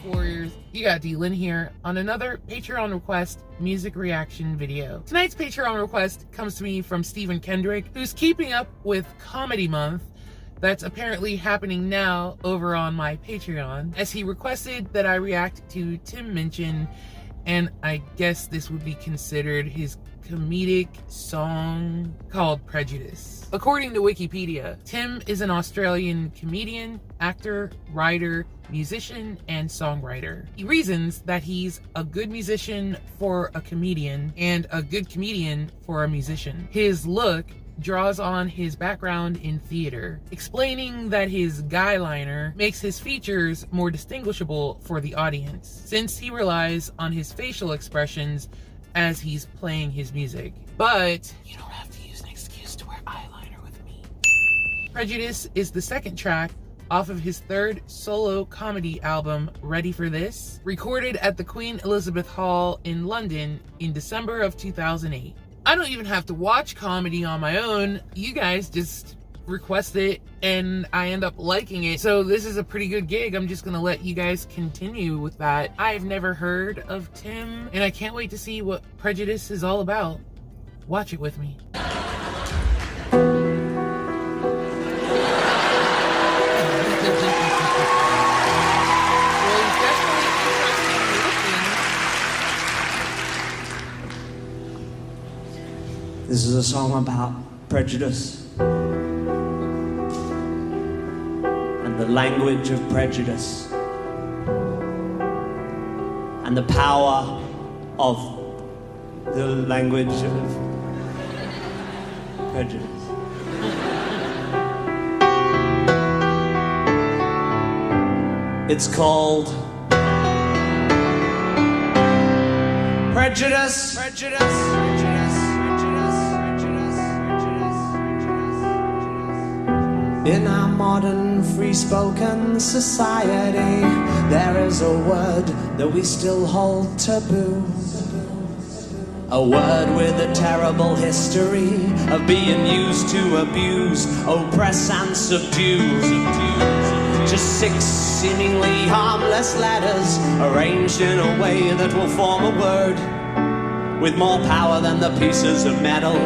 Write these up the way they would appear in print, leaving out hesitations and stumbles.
Warriors? You got D-Lynn here on another Patreon request music reaction video. Tonight's Patreon request comes to me from Stephen Kendrick, who's keeping up with Comedy Month that's apparently happening now over on my Patreon, as he requested that I react to Tim Minchin, and I guess this would be considered his comedic song called Prejudice. According to Wikipedia, Tim is an Australian comedian, actor, writer, musician, and songwriter. He reasons that he's a good musician for a comedian and a good comedian for a musician. His look draws on his background in theater, explaining that his guy liner makes his features more distinguishable for the audience, since he relies on his facial expressions as he's playing his music. But you don't have to use an excuse to wear eyeliner with me. Prejudice is the second track off of his third solo comedy album, Ready for This, recorded at the Queen Elizabeth Hall in London in December of 2008. I don't even have to watch comedy on my own. You guys just request it and I end up liking it. So this is a pretty good gig. I'm just gonna let you guys continue with that. I've never heard of Tim and I can't wait to see what Prejudice is all about. Watch it with me. This is a song about prejudice and the language of prejudice and the power of the language of prejudice. It's called Prejudice. In our modern free-spoken society, there is a word that we still hold taboo. A word with a terrible history of being used to abuse, oppress and subdue. Just 6 seemingly harmless letters arranged in a way that will form a word with more power than the pieces of metal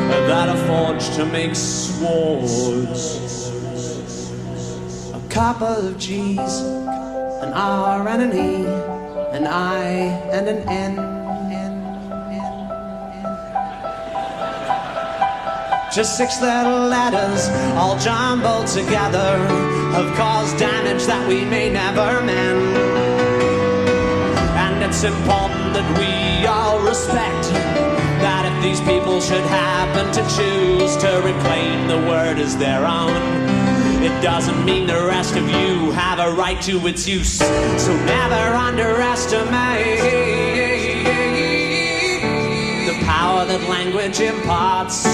that are forged to make swords. A couple of G's, an R and an E, an I and an N. Just 6 little letters, all jumbled together, have caused damage that we may never mend. And it's important that we all respect that if these people should happen to choose to reclaim the word as their own, it doesn't mean the rest of you have a right to its use. So never underestimate the power that language imparts.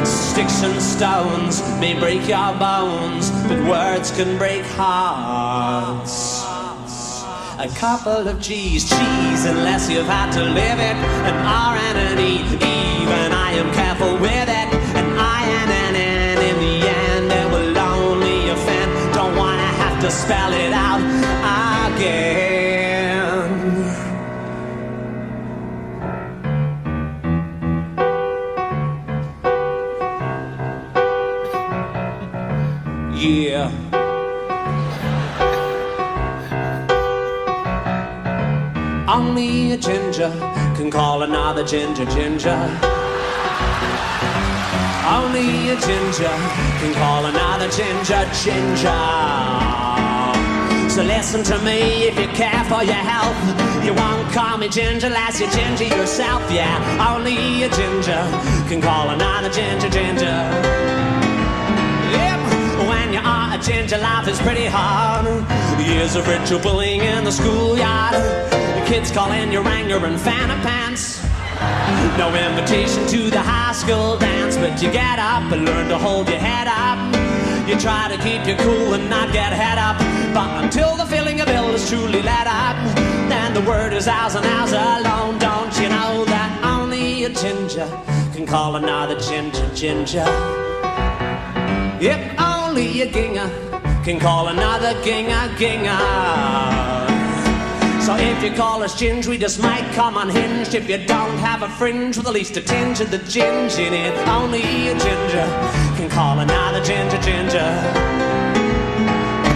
Sticks and stones may break your bones, but words can break hearts. A couple of G's, cheese, unless you've had to live it. An R and an E, even I am careful with it. An I and an N, in the end it will only offend. Don't wanna have to spell it out again. Yeah. Only a ginger can call another ginger ginger. Only a ginger can call another ginger ginger. So listen to me if you care for your health. You won't call me ginger unless you're ginger yourself. Yeah, only a ginger can call another ginger ginger. Yep, when you are a ginger, life is pretty hard. Years of ritual bullying in the schoolyard. Kids calling you Wrangler and Fanta pants. No invitation to the high school dance, but you get up and learn to hold your head up. You try to keep you cool and not get head up, but until the feeling of ill is truly let up, then the word is ours and ours alone. Don't you know that only a ginger can call another ginger ginger? Yep, only a ginger can call another ginger ginger. So if you call us ginge, we just might come unhinged. If you don't have a fringe with at least a tinge of the ginge in it, only a ginger can call another ginger ginger.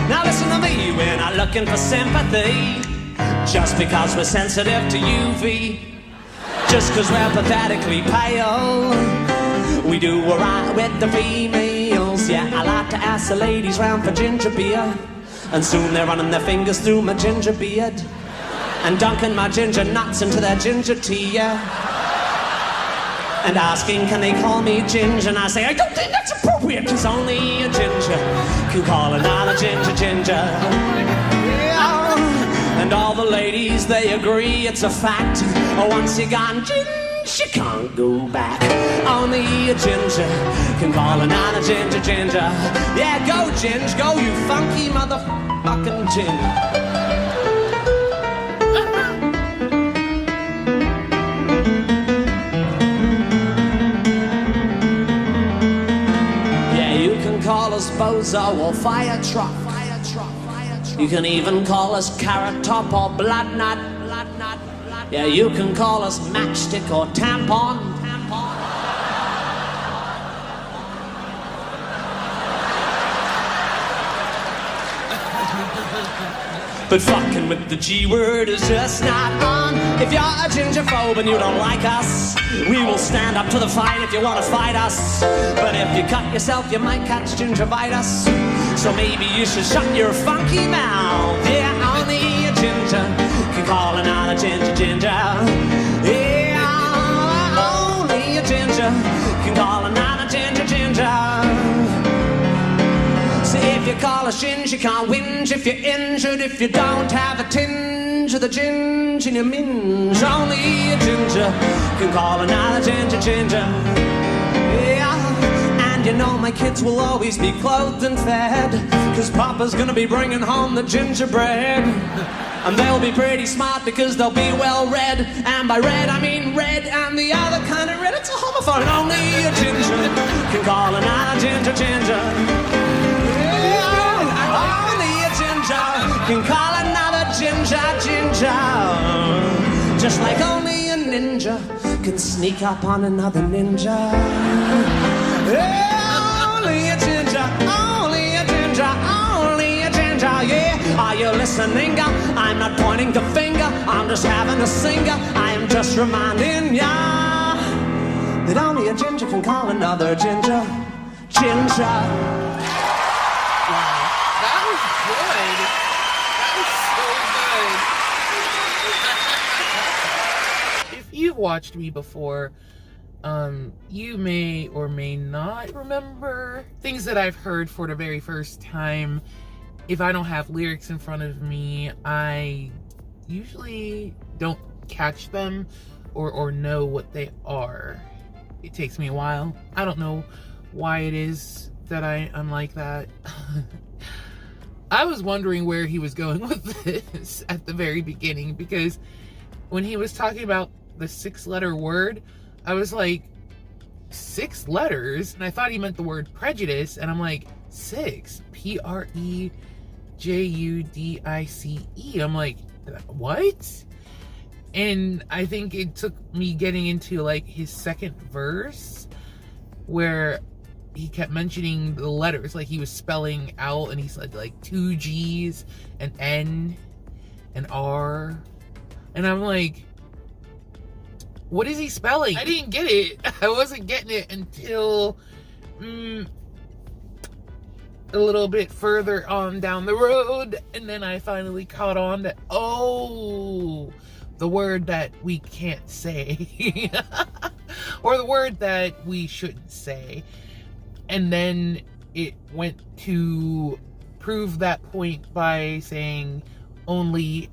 Now listen to me, we're not looking for sympathy just because we're sensitive to UV. Just because we're pathetically pale, we do alright with the females. Yeah, I like to ask the ladies round for ginger beer, and soon they're running their fingers through my ginger beard and dunking my ginger nuts into their ginger tea, yeah. And asking, can they call me ginger? And I say, I don't think that's appropriate, cause only a ginger can call another ginger ginger. Yeah. And all the ladies, they agree it's a fact. Once you gone ginge, you can't go back. Only a ginger can call another ginger ginger. Yeah, go ginge, go you funky motherfucking ginger. Call us bozo or fire truck. You can even call us carrot top or blood nut. Yeah, you can call us matchstick or tampon. But fucking with the G word is just not on. If you're a gingerphobe and you don't like us, we will stand up to the fight if you want to fight us. But if you cut yourself, you might catch gingivitis. So maybe you should shut your funky mouth. Yeah, only a ginger can call another ginger ginger. Yeah, only a ginger can call another ginger ginger. If you call us ginge, you can't whinge if you're injured. If you don't have a tinge of the ginge in your minge, only a ginger can call another ginger ginger. Yeah, and you know my kids will always be clothed and fed, cause Papa's gonna be bringing home the gingerbread. And they'll be pretty smart because they'll be well read. And by red I mean red and the other kind of red. It's a homophone. Only a ginger can call another ginger ginger. Can call another ginger ginger. Just like only a ninja can sneak up on another ninja. Yeah, only a ginger, only a ginger, only a ginger, yeah. Are you listening? I'm not pointing the finger, I'm just having a singer. I am just reminding ya that only a ginger can call another ginger ginger. You've watched me before, you may or may not remember things that I've heard for the very first time. If I don't have lyrics in front of me, I usually don't catch them or know what they are. It takes me a while. I don't know why it is that I'm like that. I was wondering where he was going with this at the very beginning, because when he was talking about the 6-letter word, I was like, 6 letters? And I thought he meant the word prejudice, and I'm like, 6, Prejudice. I'm like, what? And I think it took me getting into like his second verse where he kept mentioning the letters, like he was spelling out, and he said like 2 G's, an N, an R, and I'm like, what is he spelling? I didn't get it. I wasn't getting it until a little bit further on down the road, and then I finally caught on that, oh, the word that we can't say or the word that we shouldn't say. And then it went to prove that point by saying only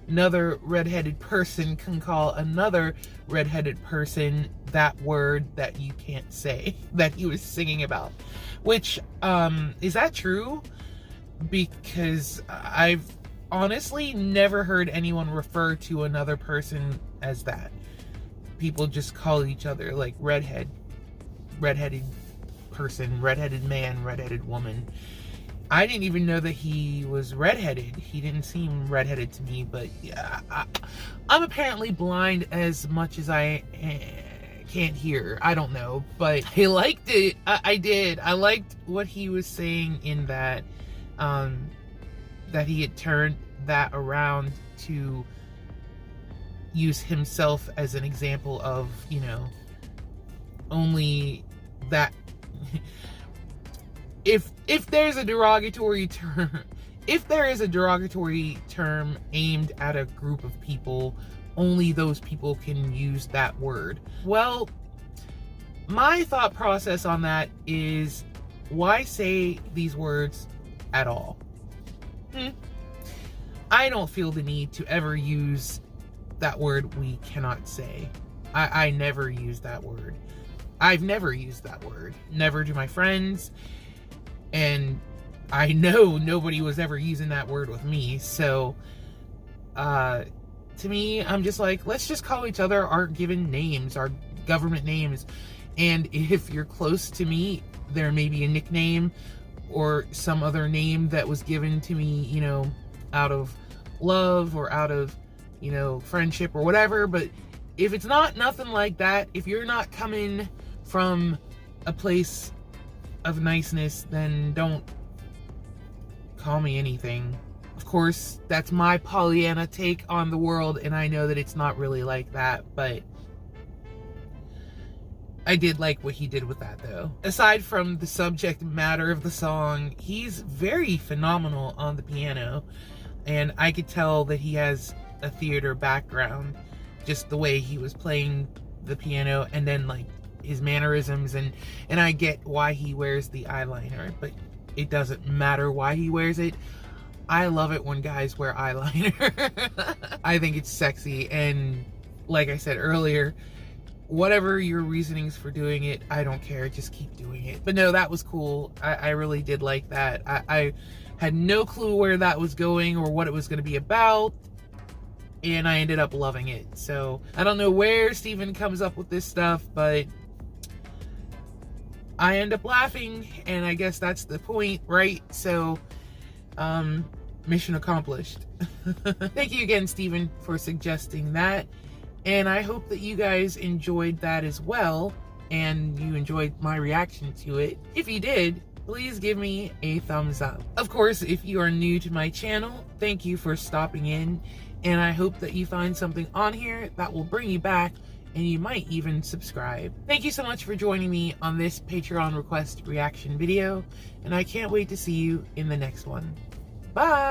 another redheaded person can call another redheaded person that word that you can't say, that he was singing about. Which, is that true? Because I've honestly never heard anyone refer to another person as that. People just call each other like redheaded person, redheaded man, redheaded woman. I didn't even know that he was redheaded. He didn't seem redheaded to me, but yeah, I'm apparently blind as much as I can't hear. I don't know, but I liked it. I did. I liked what he was saying in that, that he had turned that around to use himself as an example of, you know, only that if there's a derogatory term, if there is a derogatory term aimed at a group of people, only those people can use that word. Well, my thought process on that is, why say these words at all? I don't feel the need to ever use that word we cannot say. I never use that word. I've never used that word. Never to my friends. And I know nobody was ever using that word with me. So, to me, I'm just like, let's just call each other our given names, our government names. And if you're close to me, there may be a nickname or some other name that was given to me, you know, out of love or out of, you know, friendship or whatever. But if it's not nothing like that, if you're not coming from a place of niceness, then don't call me anything. Of course, that's my Pollyanna take on the world, and I know that it's not really like that, but I did like what he did with that, though. Aside from the subject matter of the song, he's very phenomenal on the piano, and I could tell that he has a theater background, just the way he was playing the piano, and then like his mannerisms, and I get why he wears the eyeliner, but it doesn't matter why he wears it. I love it when guys wear eyeliner. I think it's sexy, and like I said earlier, whatever your reasonings for doing it, I don't care, just keep doing it. But no, that was cool. I really did like that. I had no clue where that was going or what it was going to be about, and I ended up loving it. So I don't know where Steven comes up with this stuff, but I end up laughing, and I guess that's the point, right? So, mission accomplished. Thank you again, Steven, for suggesting that. And I hope that you guys enjoyed that as well, and you enjoyed my reaction to it. If you did, please give me a thumbs up. Of course, if you are new to my channel, thank you for stopping in, and I hope that you find something on here that will bring you back, and you might even subscribe. Thank you so much for joining me on this Patreon request reaction video, and I can't wait to see you in the next one. Bye!